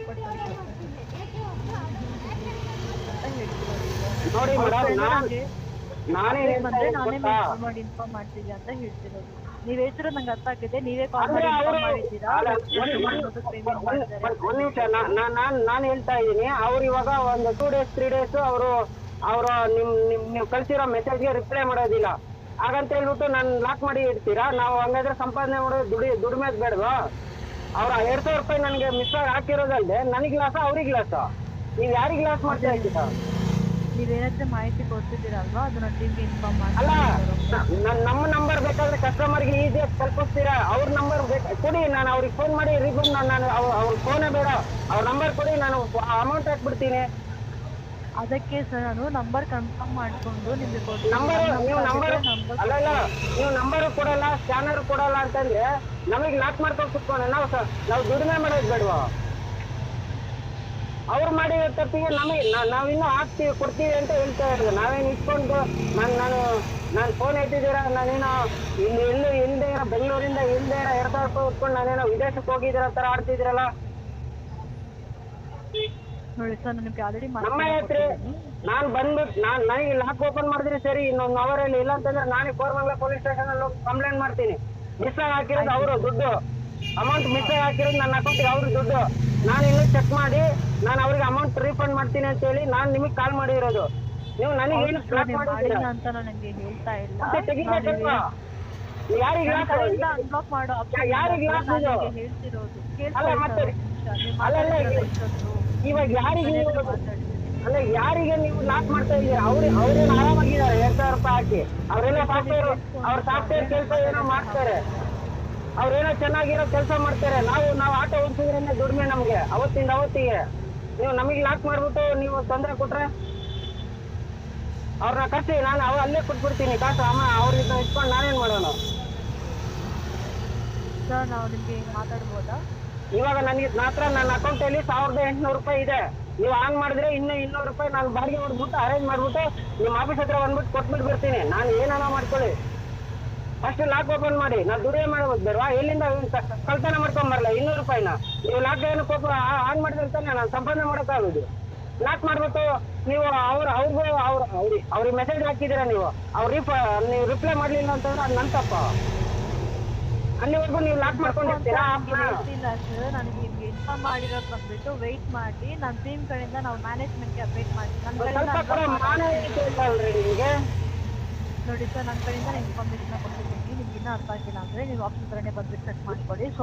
But ನೋಡಿ ಅಂತ ಹೇಳ್ತಿರೋದು ಸರ್. ನೋಡಿ ಅವ್ರ ಮೇಡಮ್, ಫ್ರೆಂಡ್ ನಂಗೆ ನಾನೇನ್ ಅಪ್ಡೇಟ್ ಹೇಳ್ತಾ ಬಂದ್ರೆ ಇದ್ದೀನಿ ನಾನೇ ಗೊತ್ತಾ? ಕಾಲ್ ಮಾಡಿ ಇನ್ಫಾರ್ಮ್ ಮಾಡ್ತೀವಿ ಅಂತ ಹೇಳ್ತಿರೋದು. ನೀವ್ ಹೇಳ್ತಿರೋ ನಂಗೆ ಅರ್ಥ ಆಗಿದೆ. ನೀವೇ ಕಾಲ್ ಅಂದ್ರೆ ಮಾಡಿ ಅವರು ಇನ್ಫಾರ್ಮ್ ಮಾಡಿದ್ದೀರಾ, ಪೇಮೆಂಟ್ ಮಾಡ್ತಾರೆ ಅಂತ ಒಂದ್ ನಿಮಿಷ, ಹೇಳ್ತಿರೋದು. ನಾನು ಹೇಳ್ತಾ ಇದ್ದೀನಿ, ಅವ್ರು ಇವಾಗ ಒಂದು 2 days 3 days ಅವರು ನೀವು ಕಳ್ಸಿರೋ ಮೆಸೇಜ್ಗೆ ರಿಪ್ಲೈ ಮಾಡೋದಿಲ್ಲ. ಹಾಗಂತ ಹೇಳ್ಬಿಟ್ಟು ನಾನು ಲಾಕ್ ಮಾಡಿ ಇಡ್ತೀರಾ? ನಾವು ಹಂಗಾದ್ರೆ ಸಂಪಾದನೆ ಮಾಡೋದು ದುಡಿಮೆದ್ ಬೇಡವಾ? ಅವ್ರ 2,000 ರೂಪಾಯಿ ನನಗೆ ಮಿಸ್ ಆಗಿ ಹಾಕಿರೋದಲ್ದೆ ನನಗೆ ಲಾಸ, ಅವ್ರಿಗೆ ಲಾಸ? ನೀವು ಯಾರಿಗೆ ಲಾಸ್ ಮಾಡ್ತಾ ಅದೇ ಇದ್ದೀರಾ? ನೀವೇನಾದ್ರೂ ಮಾಹಿತಿ ಕೊಡ್ತಿದ್ದೀರಲ್ವಾ, ಅದನ್ನ ಟೀಮ್ಗೆ ಇನ್ಫಾರ್ಮ್ ಅಲ್ಲ, ಮಾಡ್ತೀನಿ. ನಮ್ಮ ನಂಬರ್ ಬೇಕಾದ್ರೆ ಕಸ್ಟಮರ್ಗೆ ಈಸಿಯಾಗಿ ತಲುಪಿಸ್ತೀರಾ? ಅವ್ರ ನಂಬರ್ ಕೊಡಿ, ನಾನು ಅವ್ರಿಗೆ ಫೋನ್ ಮಾಡಿ ರೀಫಂಡ್ ನಾನು ಅವ್ರ ಫೋನೇ ಬೇಡ, ಅವ್ರ ನಂಬರ್ ಕೊಡಿ, ನಾನು ಅಮೌಂಟ್ ಹಾಕ್ಬಿಡ್ತೀನಿ. ಅದಕ್ಕೆ ಸರ್ ನಾನು ನಂಬರ್ ಕನ್ಫರ್ಮ್ ಮಾಡಿಕೊಂಡು ನಿಮಗೆ ನೀವು ನಂಬರ್ ಅಲ್ಲ, ನೀವು ನಂಬರು ಕೊಡಲ್ಲ, ಸ್ಕ್ಯಾನರ್ ಕೊಡಲ್ಲ ಅಂತಂದ್ರೆ ನಮಗೆ ಲಾಕ್ ಮಾಡ್ಕೊಂಡು ಕುತ್ಕೊಂಡು ನಾವು ದುಡಿಮೆ ಮಾಡೋದು ಬೇಡವಾ? ಅವ್ರು ಮಾಡಿ ತಪ್ಪಿಗೆ ನಾವಿನ್ನೂ ಹಾಕ್ತೀವಿ ಕೊಡ್ತೀವಿ ಅಂತ ಹೇಳ್ತಾ ಇರೋದು. ನಾವೇನು ಇಟ್ಕೊಂಡು ನಾನು ಫೋನ್ ಎತ್ತಿದ್ದೀರಾ, ನಾನೇನೋ ಇಲ್ಲದೆ ಇರೋ ಬೆಂಗಳೂರಿಂದ ಇಲ್ಲದೆ ಇರೋ 2,000 ರೂಪಾಯಿ ಉಟ್ಕೊಂಡು ನಾನೇನೋ ವಿದೇಶಕ್ಕೆ ಹೋಗಿದ್ದೀರ ಥರ ಆಡ್ತಿದ್ದೀರಲ್ಲ. ನೋಡಿ ಸರ್, ನಿಮಗೆ ಆಲ್ರೆಡಿ ನಮ್ಮ ಹತ್ರ ನಾನು ಬಂದ್ಬಿಟ್ಟು ನನಗೆ ಲಾಕ್ ಓಪನ್ ಮಾಡಿದ್ರೆ ಸರಿ, ಇನ್ನೊಂದು ಅವರಲ್ಲಿ, ಇಲ್ಲ ಅಂತಂದ್ರೆ ನಾನೇ ಕೋರಮಂಗಲ ಪೊಲೀಸ್ ಸ್ಟೇಷನಲ್ಲಿ ಹೋಗಿ ಕಂಪ್ಲೇಂಟ್ ಮಾಡ್ತೀನಿ. ಮಿಸ್ ಆಗಿ ಹಾಕಿರೋದು ಅವರು ದುಡ್ಡು, ಅಮೌಂಟ್ ಮಿಸ್ ಆಗಿ ಹಾಕಿರೋದು ನನ್ನ ಅಕೌಂಟಿಗೆ ಅವ್ರ ದುಡ್ಡು. ನಾನು ಇನ್ನೂ ಚೆಕ್ ಮಾಡಿ ನಾನು ಅವ್ರಿಗೆ ಅಮೌಂಟ್ ರೀಫಂಡ್ ಮಾಡ್ತೀನಿ ಅಂತೇಳಿ ನಾನು ನಿಮಗೆ ಕಾಲ್ ಮಾಡಿರೋದು. ನೀವು ನನಗೆ ಏನು ಲಾಕ್ ಮಾಡಿದ್ದೀರಾ ಅಂತ ನನಗೆ ಹೇಳ್ತಾ ಇಲ್ಲ. ತೆಗಿಬೇಕಲ್ವಾ? ಯಾರಿಗೆ ಅನ್ಬ್ಲಾಕ್ ಮಾಡೋ ಯಾರಿಗೆ ಲಾಕ್ ಇದು? ಹೇಳ್ತಿರೋದು ಅಲ್ಲ ಮತ್ತೆ ಅಲ್ಲಲ್ಲ, ಇವಾಗ ಯಾರಿಗೆ ನೀವು ಲಾಕ್ ಮಾಡ್ತಾ ಇದ್ದೀರಾ? ಅವ್ರೇನು ಆರಾಮಾಗಿದ್ದಾರೆ 2,000 ರೂಪಾಯಿ ಹಾಕಿ. ಅವರೆಲ್ಲ ಸಾಫ್ಟ್ವೇರ್ ಕೆಲಸ ಏನೋ ಮಾಡ್ತಾರೆ, ಅವ್ರೇನೋ ಚೆನ್ನಾಗಿರೋ ಕೆಲಸ ಮಾಡ್ತಾರೆ. ನಾವು ಆಟೋ ಓಡಿಸಿದ್ರೇನೆ ದುಡಿಮೆ ನಮಗೆ ಅವತ್ತಿಂದ ಅವತ್ತಿಗೆ. ನೀವು ನಮಗೆ ಲಾಕ್ ಮಾಡ್ಬಿಟ್ಟು ನೀವು ತೊಂದರೆ ಕೊಟ್ರೆ ಅವ್ರನ್ನ ಕರ್ಸಿ, ನಾನು ಅಲ್ಲೇ ಕೊಟ್ಬಿಡ್ತೀನಿ ಕಾಸು. ಅವ್ರಿಗೆ ಇಟ್ಕೊಂಡು ನಾನೇನು ಮಾಡೋಣ? ಸರ್ ನಾವು ನಿಮಗೆ ಮಾತಾಡ್ಬೋದಾ? ಇವಾಗ ನನ್ನ ಅಕೌಂಟಲ್ಲಿ 1,800 ರೂಪಾಯಿ ಇದೆ. ನೀವು ಆನ್ ಮಾಡಿದ್ರೆ ಇನ್ನೂ 200 ರೂಪಾಯಿ ನಾನು ಬಾಡಿಗೆ ಹೊಡ್ಬಿಟ್ಟು ಅರೇಂಜ್ ಮಾಡ್ಬಿಟ್ಟು ನಿಮ್ಮ ಆಫೀಸ್ ಹತ್ರ ಬಂದ್ಬಿಟ್ಟು ಕೊಟ್ಬಿಟ್ಟು ಬಿಡ್ತೀನಿ. ನಾನು ಏನಾನ ಮಾಡ್ಕೊಳ್ಳಿ, ಫಸ್ಟ್ ಲಾಕ್ ಓಪನ್ ಮಾಡಿ. ನಾನು ದುಡಿಮೆ ಮಾಡೋದು ಬೇಡವಾ? ಎಲ್ಲಿಂದ ಕಳ್ತನ ಮಾಡ್ಕೊಂಬರಲ್ಲ 200 ರೂಪಾಯಿನ. ನೀವು ಲಾಕ್ ಏನಕ್ಕೆ ಆನ್ ಮಾಡಿದ್ರೆ ತಾನೆ ನಾನು ಸಂಪಾದನೆ ಮಾಡೋಕ್ಕಾಗೋದು. ಲಾಕ್ ಮಾಡಿಬಿಟ್ಟು ನೀವು ಅವ್ರಿಗೆ ಮೆಸೇಜ್ ಹಾಕಿದ್ದೀರಾ, ನೀವು ರಿಪ್ಲೈ ಮಾಡಲಿಲ್ಲ ಅಂತಂದ್ರೆ ಅದು ನನ್ನ ತಪ್ಪ. ಅಲ್ಲಿವರೆಗೂ ನೀವು ಲಾಕ್ ಮಾಡ್ಕೊಂಡಿರ್ತೀರಾ? ಇಲ್ಲ ಸರ್, ನನಗೆ ನಿಮ್ಗೆ ಇನ್ಫಾರ್ಮ್ ಮಾಡಿರೋದು ಬಂದ್ಬಿಟ್ಟು ವೆಯ್ಟ್ ಮಾಡಿ, ನನ್ನ ಟೀಮ್ ಕಡೆಯಿಂದ ನಾವು ಮ್ಯಾನೇಜ್ಮೆಂಟ್ಗೆ ಅಪ್ಡೇಟ್ ಮಾಡಿ ನೋಡಿ ಸರ್, ನನ್ನ ಕಡೆಯಿಂದ ನಾನು ಇನ್ಫಾರ್ಮೇಷನ್ ಕೊಡ್ತಿದ್ದೀನಿ. ನಿಮ್ಗೆ ಇನ್ನೂ ಅರ್ಥ ಆಗಿಲ್ಲ ಅಂದರೆ ನೀವು ಆಫೀಸ್ ಕಡೆನೇ ಬಂದ್ಬಿಟ್ಟು ಚೆಕ್ ಮಾಡ್ಕೊಳ್ಳಿ. ಸೊ